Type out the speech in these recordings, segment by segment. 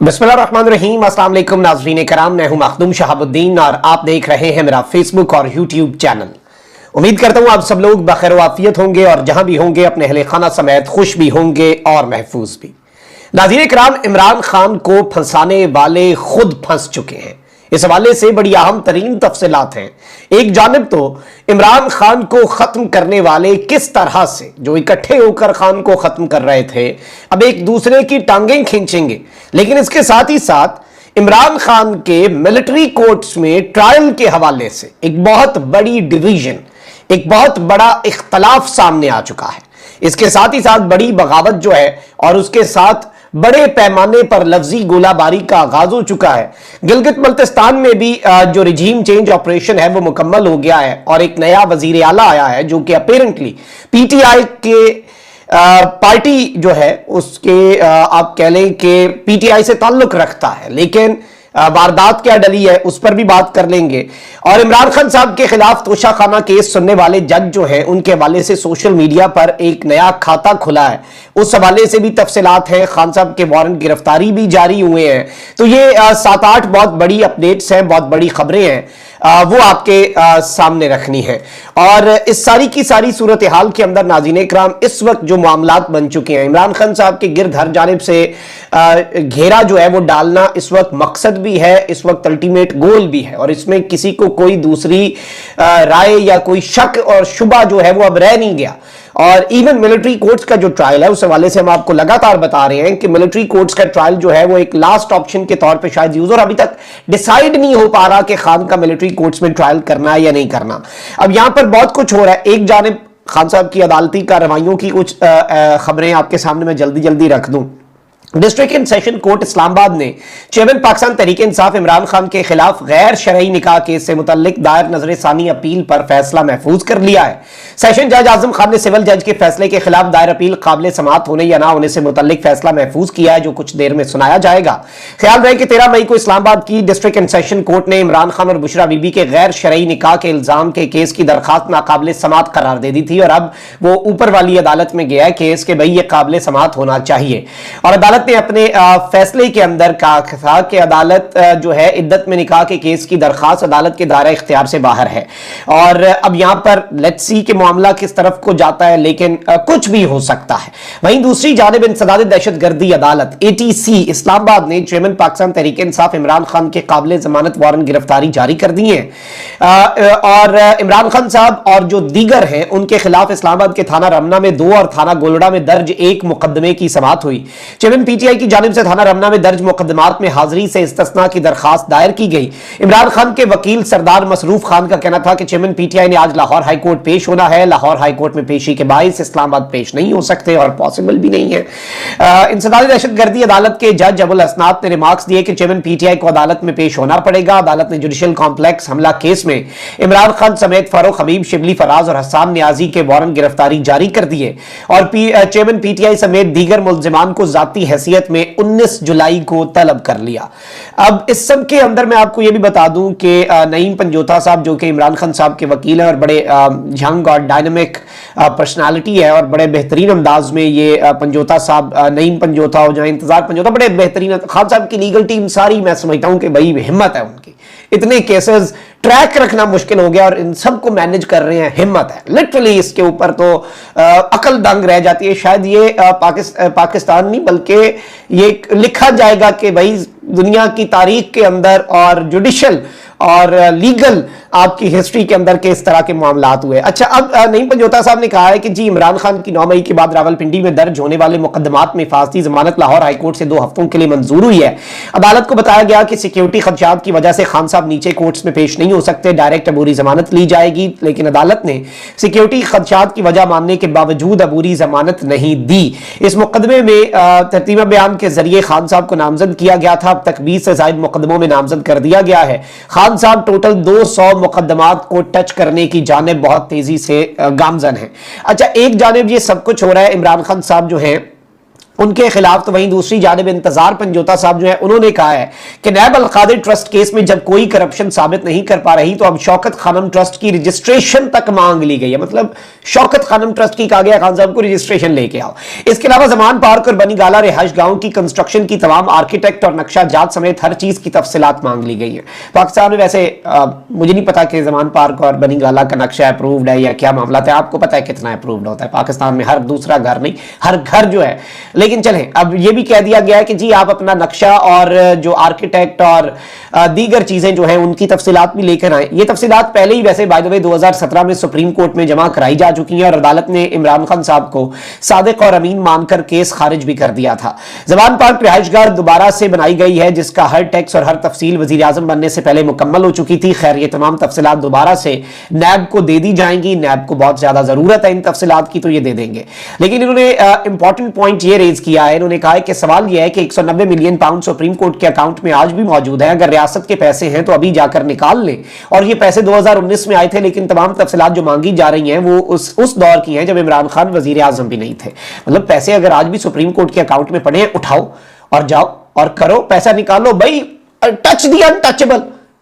बिस्मिल्लाहिर्रहमानिर्रहीम। अस्सलाम वालेकुम नाज़रीन कराम, मैं हूं मखदूम शहाबुद्दीन और आप देख रहे हैं मेरा फेसबुक और यूट्यूब चैनल। उम्मीद करता हूं आप सब लोग बखैर वाफियत होंगे और जहां भी होंगे अपने अहले खाना समेत खुश भी होंगे और महफूज भी। नाज़रीन कराम, इमरान खान को फंसाने वाले खुद फंस चुके हैं। इस हवाले से बड़ी अहम तरीन तफसीलात हैं। एक जानिब तो इमरान खान को खत्म करने वाले किस तरह से जो इकट्ठे होकर खान को खत्म कर रहे थे अब एक दूसरे की टांगें खींचेंगे, लेकिन इसके साथ ही साथ इमरान खान के मिलिट्री कोर्ट्स में ट्रायल के हवाले से एक बहुत बड़ी डिवीजन, एक बहुत बड़ा इख्तलाफ सामने आ चुका है। इसके साथ ही साथ बड़ी बगावत जो है और उसके साथ बड़े पैमाने पर लफ्जी गोलाबारी का आगाज हो चुका है। गिलगित बल्तिस्तान में भी जो रिजीम चेंज ऑपरेशन है वो मुकम्मल हो गया है और एक नया वजीर आला आया है जो कि अपेरेंटली पीटीआई के पार्टी जो है उसके आप कह लें कि पीटीआई से ताल्लुक रखता है, लेकिन वारदात क्या डली है उस पर भी बात कर लेंगे। और इमरान खान साहब के खिलाफ तोशाखाना केस सुनने वाले जज जो हैं उनके हवाले से सोशल मीडिया पर एक नया खाता खुला है, उस हवाले से भी तफसीलात हैं। खान साहब के वारंट गिरफ्तारी भी जारी हुए हैं। तो ये 7-8 बहुत बड़ी अपडेट्स हैं, बहुत बड़ी खबरें हैं, वो आपके सामने रखनी है। और इस सारी की सारी सूरत हाल के अंदर नाज़रीन इकराम इस वक्त जो मामलात बन चुके हैं, इमरान खान साहब के गिर्द हर जानिब से घेरा जो है वो डालना इस वक्त मकसद भी है, इस वक्त अल्टीमेट गोल भी है और इसमें किसी को कोई दूसरी राय या कोई शक और शुबा जो है वो अब रह नहीं गया। और इवन मिलिट्री कोर्ट्स का जो ट्रायल है उस हवाले से हम आपको लगातार बता रहे हैं कि मिलिट्री कोर्ट्स का ट्रायल जो है वो एक लास्ट ऑप्शन के तौर पे शायद यूज, और अभी तक डिसाइड नहीं हो पा रहा कि खान का मिलिट्री कोर्ट्स में ट्रायल करना है या नहीं करना। अब यहां पर बहुत कुछ हो रहा है। एक जानिब खान साहब की अदालती कार्रवाइयों की कुछ खबरें आपके सामने मैं जल्दी जल्दी रख दूं। District and session court Islamabad ने चेयरमैन पाकिस्तान तहरीक इंसाफ इमरान खान के खिलाफ गैर शरई निकाह केस से मुतल्लिक दायर नजर सानी अपील पर फैसला महफूज कर लिया है। सेशन जज आजम खान ने सिविल जज के फैसले के खिलाफ दायर अपील काबिल समाअत होने या ना होने से मुतल्लिक फैसला महफूज किया है, जो कुछ देर में सुनाया जाएगा। ख्याल रहे कि 13 मई को इस्लामाबाद की डिस्ट्रिक्ट एंड सेशन कोर्ट ने इमरान खान और बुशरा बीबी के गैर शरई निकाह के इल्जाम के केस की दरखास्त नाकाबिल समाअत करार दे दी थी और अब वो ऊपर वाली अदालत में गया है केस के भाई ये काबिल समाअत होना चाहिए। और अदालत ने अपने फैसले के अंदर कहा था कि अदालत जो है इद्दत में निकाह के केस की दरखास्त अदालत के दायरा इख्तियार से बाहर है। और अब यहां पर लेट्स सी कि मामला किस तरफ को जाता है, लेकिन कुछ भी हो सकता है। वहीं दूसरी जानिब इंसदाद दहशतगर्दी अदालत एटीसी इस्लामाबाद ने चेयरमैन पाकिस्तान तहरीक इंसाफ इमरान खान के काबिल जमानत वारंट गिरफ्तारी जारी कर दी है। और इमरान खान साहब और जो दीगर हैं उनके खिलाफ इस्लामाबाद के थाना रमना में 2 और थाना गोलड़ा में दर्ज एक मुकदमे की समाअत हुई। चेयरमैन पीटीआई की जानिब से थाना रमना में दर्ज मुकदमात में हाजिरी से इस्तिस्ना की दरखास्त दायर की गई। इमरान खान के वकील सरदार मसरूफ खान का कहना था कि चेयरमैन पीटीआई ने आज लाहौर हाई कोर्ट पेश होना है। लाहौर हाई कोर्ट में पेशी के बाइस इस्लामाबाद पेश नहीं हो सकते और पॉसिबल भी नहीं है। इंसदादी दहशतगर्दी अदालत के जज अबुल असनाद ने रिमार्क्स दिए कि चेयरमैन पीटीआई को अदालत में पेश होना पड़ेगा। अदालत ने जुडिशियल कॉम्प्लेक्स हमला केस में इमरान खान समेत फारूक हबीब, शिबली फराज और हसान नियाजी के वारंट गिरफ्तारी जारी कर दिए और चेयरमैन पीटीआई समेत दीगर मुल्जिमान को जाती हैसियत में 19 जुलाई को तलब कर लिया। अब इस सब के अंदर मैं आपको यह भी बता दूं कि नईम पंजोता साहब जो कि इमरान खान साहब के वकील हैं और बड़े यंग और डायनामिक पर्सनालिटी है और बड़े बेहतरीन अंदाज में ये पंजोता साहब, नईम पंजोता हो जाए इंतजार पंजोता, बड़े बेहतरीन। खान साहब की लीगल टीम सारी मैं समझता हूं कि भाई हिम्मत है उनकी, इतने केसेस ट्रैक रखना मुश्किल हो गया और इन सब को मैनेज कर रहे हैं, हिम्मत है लिटरली। इसके ऊपर तो अकल दंग रह जाती है। शायद ये पाकिस्तान नहीं बल्कि ये लिखा जाएगा कि भाई दुनिया की तारीख के अंदर और जुडिशियल और लीगल आपकी हिस्ट्री के अंदर के इस तरह के मामलात हुए। अच्छा, अब नईम पंजोता साहब ने कहा है कि जी इमरान खान की 9 मई के बाद रावलपिंडी में दर्ज होने वाले मुकदमात में हिफाजती जमानत लाहौर हाईकोर्ट से 2 हफ्तों के लिए मंजूर हुई है। अदालत को बताया गया कि सिक्योरिटी खदशात की वजह से खान साहब नीचे कोर्ट्स में पेश नहीं हो सकते, डायरेक्ट अबूरी जमानत ली जाएगी, लेकिन अदालत ने सिक्योरिटी खदशात की वजह मानने के बावजूद अबूरी जमानत नहीं दी। इस मुकदमे में तरतीब बयान के जरिए खान साहब को नामजद किया गया था। अब तक 20 से ज्यादा मुकदमों में नामजद कर दिया गया है। खान साहब टोटल 200 मुकदमात को टच करने की जानिब बहुत तेजी से गामजन है। अच्छा, एक जानिब ये सब कुछ हो रहा है, इमरान खान साहब जो है ان کے خلاف. تو وہیں دوسری جانب انتظار پنجوتا صاحب جو ہے انہوں نے کہا ہے کہ نیب القادر ٹرسٹ کیس میں جب کوئی کرپشن ثابت نہیں کر پا رہی تو اب شوکت خانم ٹرسٹ کی رجسٹریشن تک مانگ لی گئی ہے. مطلب شوکت خانم ٹرسٹ کی کہا گیا خان صاحب کو رجسٹریشن لے کے آؤ. اس کے علاوہ زمان پارک اور بنی گالا رہائش گاہوں کی کنسٹرکشن کی تمام آرکیٹیکٹ اور نقشہ جات سمیت ہر چیز کی تفصیلات مانگ لی گئی ہیں. پاکستان میں ویسے مجھے نہیں پتا کہ زمان پارک اور بنی گالا کا نقشہ اپرووڈ ہے یا کیا معاملات ہے. آپ کو پتا ہے کتنا اپرووڈ ہوتا ہے پاکستان میں, ہر دوسرا گھر نہیں, ہر گھر جو ہے. لیکن چلیں اب یہ بھی کہہ دیا گیا ہے کہ جی آپ اپنا نقشہ اور جو آرکیٹیکٹ اور دیگر چیزیں جو ہیں ان کی تفصیلات بھی لے کر آئیں. یہ تفصیلات پہلے ہی ویسے بائی دی وے 2017 میں سپریم کورٹ میں جمع کرائی جا چکی ہیں اور عدالت نے عمران خان صاحب کو صادق اور امین مان کر کیس خارج بھی کر دیا تھا. زمان پارک رہائش گاہ دوبارہ سے بنائی گئی ہے جس کا ہر ٹیکس اور ہر تفصیل وزیر اعظم بننے سے پہلے مکمل ہو چکی تھی. خیر یہ تمام تفصیلات دوبارہ سے نیب کو دے دی جائیں گی. نیب کو بہت زیادہ ضرورت ہے ان تفصیلات کی تو یہ دے دیں گے. لیکن انہوں نے امپورٹنٹ پوائنٹ یہ ریز کیا ہے, انہوں نے کہا ہے کہ سوال یہ ہے کہ 190 ملین پاؤنڈ سپریم کورٹ کے اکاؤنٹ میں آج بھی موجود ہیں. اگر ریاست کے پیسے ہیں تو ابھی جا کر نکال لیں. اور یہ پیسے 2019 میں آئے تھے لیکن تمام تفصیلات جو مانگی جا رئی ہیں وہ اس دور کی ہیں جب عمران خان وزیر اعظم بھی نہیں تھے. مطلب پیسے اگر آج بھی سپریم کورٹ کے اکاؤنٹ میں پڑے ہیں اٹھاؤ اور جاؤ اور کرو, پیسہ نکالو بھائی. ٹچ دی انٹچبل.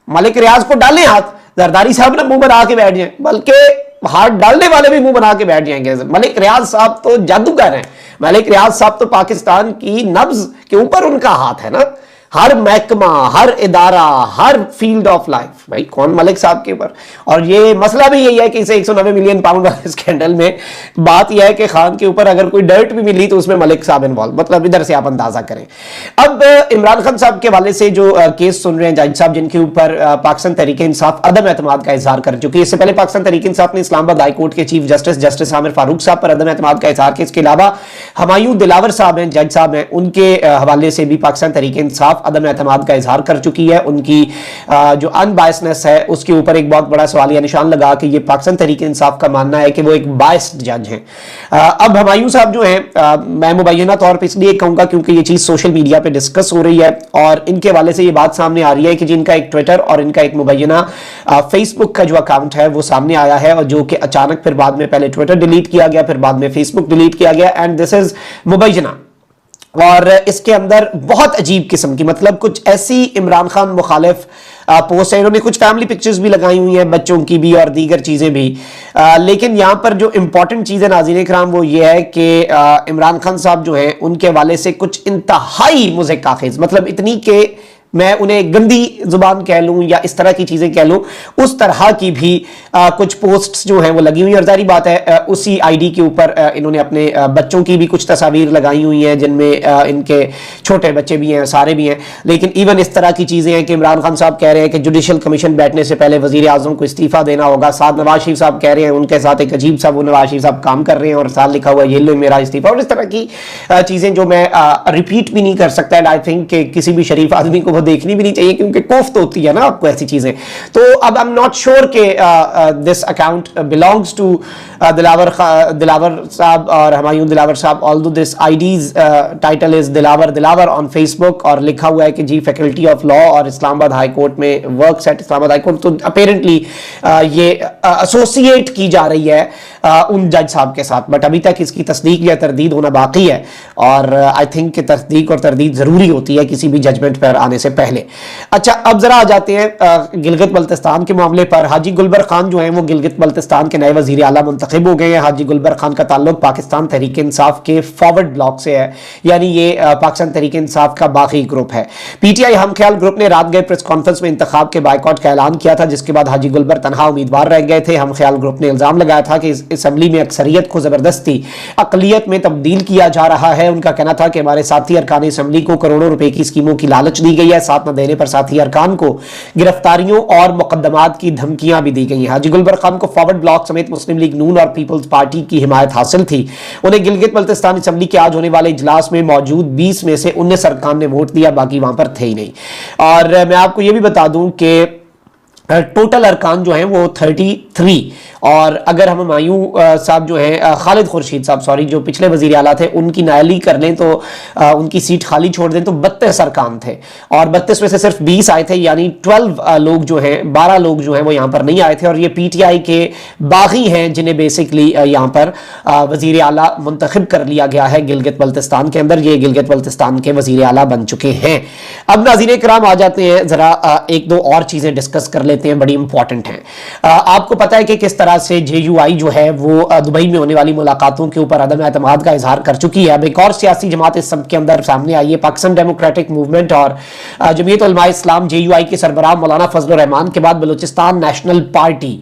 ملک ریاض کو ڈالیں ہاتھ, زرداری صاحب نے منہ بنا کے بیٹھ جائیں, بلکہ ہاتھ ڈالنے والے بھی منہ بنا کے بیٹھ جائیں گے. ملک ریاض صاحب تو جادوگر ہیں. ملک ریاض صاحب تو پاکستان کی نبض کے اوپر ان کا ہاتھ ہے نا. ہر محکمہ, ہر ادارہ, ہر فیلڈ آف لائف, بھائی کون ملک صاحب کے اوپر. اور یہ مسئلہ بھی یہی ہے کہ اسے 190 ملین پاؤنڈ والے اسکینڈل میں بات یہ ہے کہ خان کے اوپر اگر کوئی ڈرٹ بھی ملی تو اس میں ملک صاحب انوالو. مطلب ادھر سے آپ اندازہ کریں. اب عمران خان صاحب کے حوالے سے جو کیس سن رہے ہیں جج صاحب جن کے اوپر پاکستان تحریک انصاف عدم اعتماد کا اظہار کر چکی ہے. اس سے پہلے پاکستان تحریک انصاف نے اسلام آباد ہائی کورٹ کے چیف جسٹس عامر فاروق صاحب پر عدم اعتماد کا اظہار کیا. اس کے علاوہ ہمایوں دلاور صاحب ہیں, جج صاحب ہیں, ان کے حوالے سے بھی پاکستان تحریک انصاف عدم اعتماد کا اظہار کر چکی ہے. ان کی جو ان بائسنس ہے اس کے اوپر ایک بہت بڑا سوالیہ نشان لگا کہ یہ پاکستان تحریک انصاف کا ماننا ہے کہ وہ ایک بائسڈ جج ہیں. اب ہمایوں صاحب جو ہیں, میں مبینہ طور پہ اس لیے کہوں گا کیونکہ یہ چیز سوشل میڈیا پہ ڈسکس ہو رہی ہے اور ان کے حوالے سے یہ بات سامنے آ رہی ہے کہ جن کا ایک ٹویٹر اور ان کا ایک مبینہ فیس بک کا جو اکاؤنٹ ہے وہ سامنے آیا ہے, اور جو کہ اچانک پھر بعد میں پہلے ٹویٹر ڈیلیٹ کیا گیا, پھر بعد میں فیس بک ڈیلیٹ کیا گیا. اینڈ دس از مبینہ, اور اس کے اندر بہت عجیب قسم کی, مطلب کچھ ایسی عمران خان مخالف پوسٹ ہے. انہوں نے کچھ فیملی پکچرز بھی لگائی ہوئی ہیں, بچوں کی بھی اور دیگر چیزیں بھی. لیکن یہاں پر جو امپورٹنٹ چیز ہے ناظرین کرام وہ یہ ہے کہ عمران خان صاحب جو ہیں ان کے حوالے سے کچھ انتہائی مضحک آخذ, مطلب اتنی کہ میں انہیں گندی زبان کہہ لوں یا اس طرح کی چیزیں کہہ لوں, اس طرح کی بھی کچھ پوسٹس جو ہیں وہ لگی ہوئی ہیں. اور ظاہری بات ہے اسی آئی ڈی کے اوپر انہوں نے اپنے بچوں کی بھی کچھ تصاویر لگائی ہوئی ہیں جن میں ان کے چھوٹے بچے بھی ہیں, سارے بھی ہیں. لیکن ایون اس طرح کی چیزیں ہیں کہ عمران خان صاحب کہہ رہے ہیں کہ جوڈیشل کمیشن بیٹھنے سے پہلے وزیر اعظم کو استعفیٰ دینا ہوگا. ساتھ نواز شریف صاحب کہہ رہے ہیں ان کے ساتھ ایک عجیب سا وہ نواز شریف صاحب کام کر رہے ہیں اور ساتھ لکھا ہوا ہے یہ لو میرا استعفیٰ, اور اس طرح کی چیزیں جو میں ریپیٹ بھی نہیں کر سکتا. اینڈ آئی تھنک کہ کسی بھی شریف آدمی کو وہ دیکھنی بھی نہیں چاہیے کیونکہ کوفت ہوتی ہے نا آپ کو ایسی چیزیں. تو اب I'm not sure کہ this account belongs to دلاور صاحب اور ہمایوں دلاور صاحب, although this ID's title is Dilawar on Facebook, اور لکھا ہوا ہے کہ جی فیکلٹی آف لا اور اسلام آباد ہائی کورٹ میں ورکس ایٹ اسلام آباد ہائی کورٹ. تو اپیرنٹلی یہ ایسوسیٹ کی جا رہی ہے ان جج صاحب کے ساتھ, بٹ ابھی تک اس کی تصدیق یا تردید ہونا باقی ہے. اور آئی تھنک کہ تصدیق اور تردید ضروری ہوتی ہے کسی بھی ججمنٹ پر آنے سے پہلے. اچھا اب ذرا آ جاتے ہیں گلگت بلتستان کے معاملے پر. حاجی گلبر خان جو ہیں وہ گلگت بلتستان کے نئے وزیر اعلیٰ منتخب ہو گئے ہیں. حاجی گلبر خان کا تعلق پاکستان تحریک انصاف کے فارورڈ بلاک سے ہے, یعنی یہ پاکستان تحریک انصاف کا باقی گروپ ہے. پی ٹی آئی ہم خیال گروپ نے رات گئے پریس کانفرنس میں انتخاب کے بائیکاٹ کا اعلان کیا تھا, جس کے بعد حاجی گلبر تنہا امیدوار رہ گئے تھے. ہم خیال گروپ نے الزام لگایا تھا کہ اسمبلی میں اکثریت کو زبردستی اقلیت میں تبدیل کیا جا رہا ہے. ان کا کہنا تھا کہ ہمارے ساتھی ارکان اسمبلی کو کروڑوں روپے کی اسکیموں کی لالچ دی گئی ہے, ساتھ نہ دینے پر ساتھی ارکان کو گرفتاریوں اور مقدمات کی دھمکیاں بھی دی گئی ہیں. حاجی گلبر خان کو فارورڈ بلاک سمیت مسلم لیگ نون اور پیپلز پارٹی کی حمایت حاصل تھی. انہیں گلگت بلتستان اسمبلی کے آج ہونے والے اجلاس میں موجود 20 میں سے 19 ارکان نے ووٹ دیا, باقی وہاں پر تھے ہی نہیں. اور میں آپ کو یہ بھی بتا دوں کہ ٹوٹل ارکان جو ہیں وہ 3। और अगर हम हुमायूं साहब जो हैं, खालिद खुर्शीद साहब सॉरी, जो पिछले वजीर आला थे, उनकी नायली कर लें तो उनकी सीट खाली छोड़ दें तो 32 अरकान थे और 32 में से सिर्फ 20 आए थे, यानी 12 लोग जो हैं, 12 लोग जो हैं वो यहाँ पर नहीं आए थे। और ये PTI के बागी हैं जिन्हें बेसिकली यहाँ पर वजीर आला मुंतखब कर लिया गया है गिलगित बल्तिस्तान के अंदर। ये गिलगित बल्तिस्तान के वजीर आला बन चुके हैं। अब नाज़रीन किराम आ जाते हैं, जरा एक दो और चीजें डिस्कस कर लेते हैं, बड़ी इंपॉर्टेंट हैं। आपको पता है कि किस तरह से JUI जो है वो दुबई में होने वाली मुलाकातों के ऊपर अदम एतमाद का इजहार कर चुकी है। अब एक और सियासी जमात इस सब के अंदर सामने आई है, पाकिस्तान डेमोक्रेटिक मूवमेंट और जमीयत उलमा इस्लाम JUI के सरबराह मौलाना फजल रहमान के बाद बलूचिस्तान नेशनल पार्टी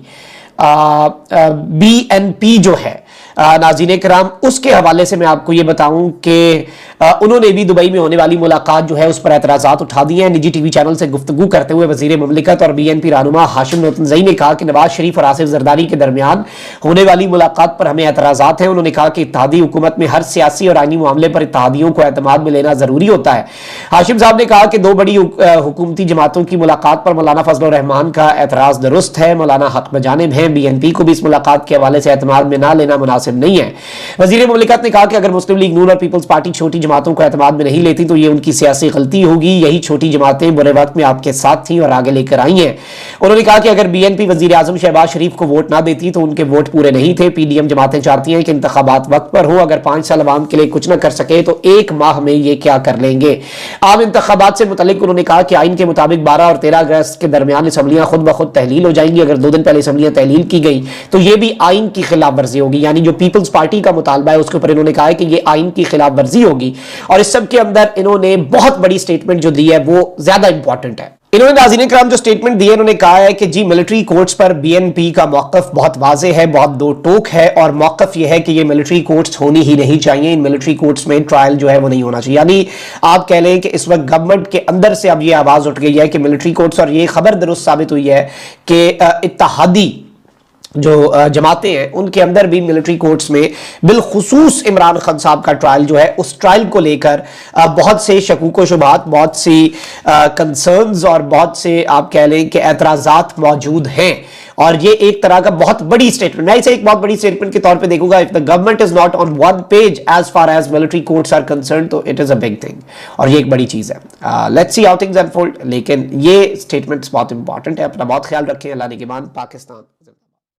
BNP जो है नाज़रीन किराम, उसके हवाले से मैं आपको ये बताऊं कि उन्होंने भी दुबई में होने वाली मुलाकात जो है उस पर एतराज़ात उठा दिए हैं। निजी TV चैनल से गुफ्तगू करते हुए वज़ीर मुमलिकत और BNP रहनुमा हाशिम नतनज़ई ने कहा कि नवाज शरीफ और आसिफ जरदारी के दरमियान होने वाली मुलाकात पर हमें एतराज़ात हैं। उन्होंने कहा कि इत्तेहादी हुकूमत में हर सियासी और आईनी मामले पर इत्तेहादियों को एतमाद में लेना जरूरी होता है। हाशिम साहब ने कहा कि दो बड़ी हुकूमती जमातों की मुलाकात पर मौलाना फजल रहमान का एतराज़ दुरुस्त है, मौलाना हक बजानिब हैं, BNP को भी इस मुलाकात के हवाले से एतमाद में ना लेना मुनासिब नहीं है। वज़ीर मुमलिकत ने कहा कि अगर मुस्लिम लीग नून और पीपल्स पार्टी छोटी जमातों को एतमाद में नहीं लेती तो ये उनकी सियासी गलती होगी। यही छोटी जमातें बुरे वक्त में आपके साथ थी और आगे लेकर आई हैं। उन्होंने कहा कि अगर BNP वज़ीर आज़म शहबाज शरीफ को वोट ना देती तो उनके वोट पूरे नहीं थे। PDM जमातें चाहती हैं कि इंतखाबात वक्त पर हो, अगर 5 साल अवाम के लिए कुछ न कर सके तो 1 माह में ये क्या कर लेंगे। आम इंतखाबात से मुतल्लिक उन्होंने कहा कि आइन के मुताबिक 12 और 13 अगस्त के दरमियान असम्बलियां खुद ब खुद तहलील हो जाएंगी। अगर 2 दिन पहले असम्बलियां तहलील की गई तो ये भी आइन की खिलाफ वर्जी होगी, यानी जो पीपल्स पार्टी का मुतालबा है उसके ऊपर इन्होंने कहा है कि ये आइन की खिलाफ वर्जी होगी। और इस सब के अंदर इन्होंने बहुत बड़ी स्टेटमेंट जो दी है वो ज्यादा इंपॉर्टेंट है। इन्होंने नाज़रीन किराम जो स्टेटमेंट दी है, इन्होंने कहा है कि जी मिलिट्री कोर्ट्स पर BNP का मौक़िफ़ बहुत वाज़े है, बहुत दो टोक है और मौक़िफ़ ये है कि ये मिलिट्री कोर्ट्स होनी ही नहीं चाहिए। इन मिलिट्री कोर्ट्स में ट्रायल जो है वो नहीं होना चाहिए। यानी आप कह लें कि इस वक्त गवर्नमेंट के अंदर से अब ये आवाज़ उठ गई है कि मिलिट्री कोर्ट्स, और ये खबर दुरुस्त साबित हुई है कि इत्तेहादी जो जमातें हैं उनके अंदर भी मिलिट्री कोर्ट्स में बिलखुसूस इमरान खान साहब का ट्रायल जो है उस ट्रायल को लेकर बहुत से शकूक व शुबहात, बहुत सी कंसर्न्स और बहुत से आप कह लें कि एतराज़ात मौजूद हैं। और ये एक तरह का बहुत बड़ी स्टेटमेंट, मैं इसे एक बहुत बड़ी स्टेटमेंट के तौर पे देखूंगा। If the government is not on one page as far as military courts are concern तो it is a big thing और ये एक बड़ी चीज है। Let's see how things unfold. लेकिन ये स्टेटमेंट्स बहुत इंपॉर्टेंट है। अपना बहुत ख्याल रखें। अल्लाह निगहबान। पाकिस्तान।